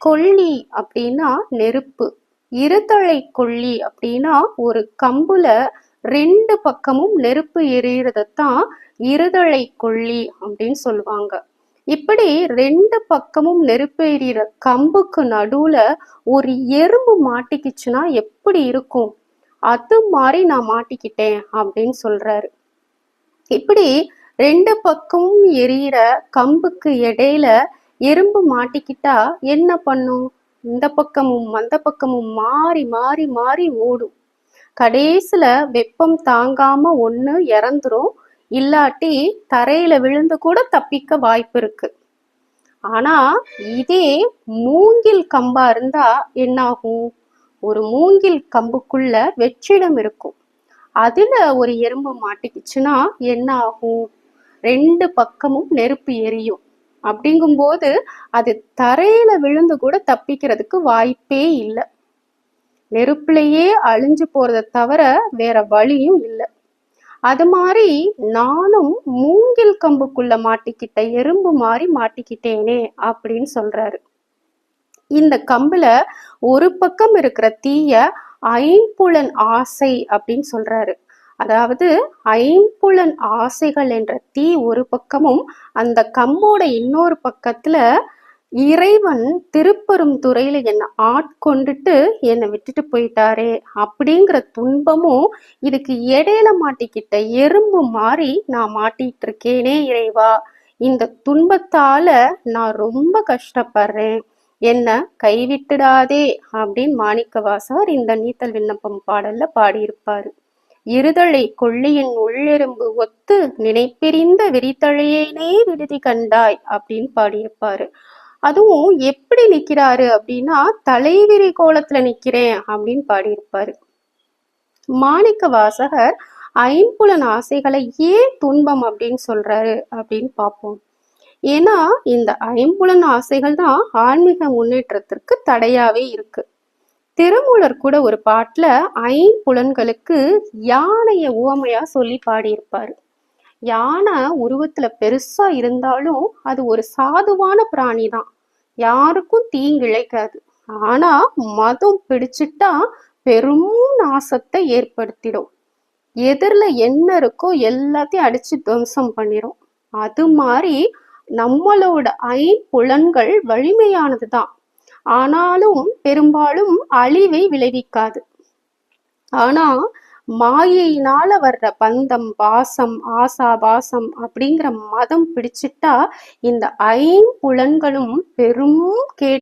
கொள்ளி அப்படின்னா நெருப்பு. இருதலை கொள்ளி அப்படின்னா ஒரு கம்புல 2 பக்கமும் நெருப்பு எரியறதைத்தான் இருதலை கொள்ளி அப்படின்னு சொல்லுவாங்க. இப்படி 2 பக்கமும் நெருப்பு எரியிற கம்புக்கு நடுவுல ஒரு எறும்பு மாட்டிக்கிச்சுன்னா எப்படி இருக்கும்? அது மாதிரி நான் மாட்டிக்கிட்டேன் அப்படின்னு சொல்றாரு. இப்படி 2 பக்கமும் எரியிற கம்புக்கு இடையில எறும்பு மாட்டிக்கிட்டா என்ன பண்ணும்? இந்த பக்கமும் அந்த பக்கமும் மாறி மாறி மாறி ஓடும். கடைசில வெப்பம் தாங்காம ஒண்ணு இறந்துரும், இல்லாட்டி தரையில விழுந்து கூட தப்பிக்க வாய்ப்பு இருக்கு. ஆனா இதே மூங்கில் கம்பா இருந்தா என்ன ஆகும்? ஒரு மூங்கில் கம்புக்குள்ள வெற்றிடம் இருக்கும். அதுல ஒரு எறும்பு மாட்டிக்கிச்சுன்னா என்ன ஆகும்? 2 பக்கமும் நெருப்பு எரியும். அப்படிங்கும்போது அது தரையில விழுந்து கூட தப்பிக்கிறதுக்கு வாய்ப்பே இல்லை. நெருப்புலயே அழிஞ்சு போறதை தவிர வேற வழியும் இல்லை. அது மாதிரி நானும் மூங்கில் கம்புக்குள்ள மாட்டிக்கிட்ட எறும்பு மாதிரி மாட்டிக்கிட்டேனே அப்படின்னு சொல்றாரு. இந்த கம்புல ஒரு பக்கம் இருக்கிற தீய ஐம்புலன் ஆசை அப்படின்னு சொல்றாரு. அதாவது ஐம்புலன் ஆசைகள் என்ற தீ ஒரு பக்கமும், அந்த கம்போட இன்னொரு பக்கத்துல இறைவன் திருப்பெருந்துறையில என்னை ஆட்கொண்டுட்டு என்னை விட்டுட்டு போயிட்டாரே அப்படிங்கிற துன்பமும், இதுக்கு இடையில மாட்டிக்கிட்ட எறும்பு மாதிரி நான் மாட்டிட்டு இருக்கேனே இறைவா, இந்த துன்பத்தால நான் ரொம்ப கஷ்டப்படுறேன், என்ன கைவிட்டுடாதே அப்படின்னு மாணிக்கவாசகர் இந்த நீத்தல் விண்ணப்பம் பாடல்ல பாடியிருப்பாரு. இருதலை கொள்ளியின் உள்ளெரும்பு ஒத்து நினைப்பிரிந்த விரிதழையேனே விடுதி கண்டாய் அப்படின்னு பாடியிருப்பாரு. அதுவும் எப்படி நிக்கிறாரு அப்படின்னா தலைவிரி கோலத்துல நிக்கிறேன் அப்படின்னு பாடியிருப்பாரு. மாணிக்க வாசகர் ஐம்புலன் ஆசைகளை ஏன் துன்பம் அப்படின்னு சொல்றாரு அப்படின்னு பார்ப்போம். ஏன்னா இந்த ஐம்புலன் ஆசைகள் தான் ஆன்மீக முன்னேற்றத்திற்கு தடையாவே இருக்கு. திருமூலர் கூட ஒரு பாட்டுல ஐம்புலன்களுக்கு யானைய உவமையா சொல்லி பாடியிருப்பாரு. யானை உருவத்துல பெருசா இருந்தாலும் அது ஒரு சாதுவான பிராணி தான், யாருக்கும் தீங்கிழைக்காது. ஆனா மதம் பிடிச்சிட்டா பெரும் நாசத்தை ஏற்படுத்திடும். எதிரில என்ன இருக்கோ எல்லாத்தையும் அடிச்சு துவம்சம் பண்ணிடும். அது மாதிரி நம்மளோட ஐம்புலன்கள் வலிமையானது தான், ஆனாலும் பெரும்பாலும் அழிவை விளைவிக்காது. ஆனா மாயையினால வர்ற பந்தம், பாசம், ஆசாபாசம் அப்படிங்கிற மதம் பிடிச்சிட்டா இந்த ஐம்புலன்களும் பெரும்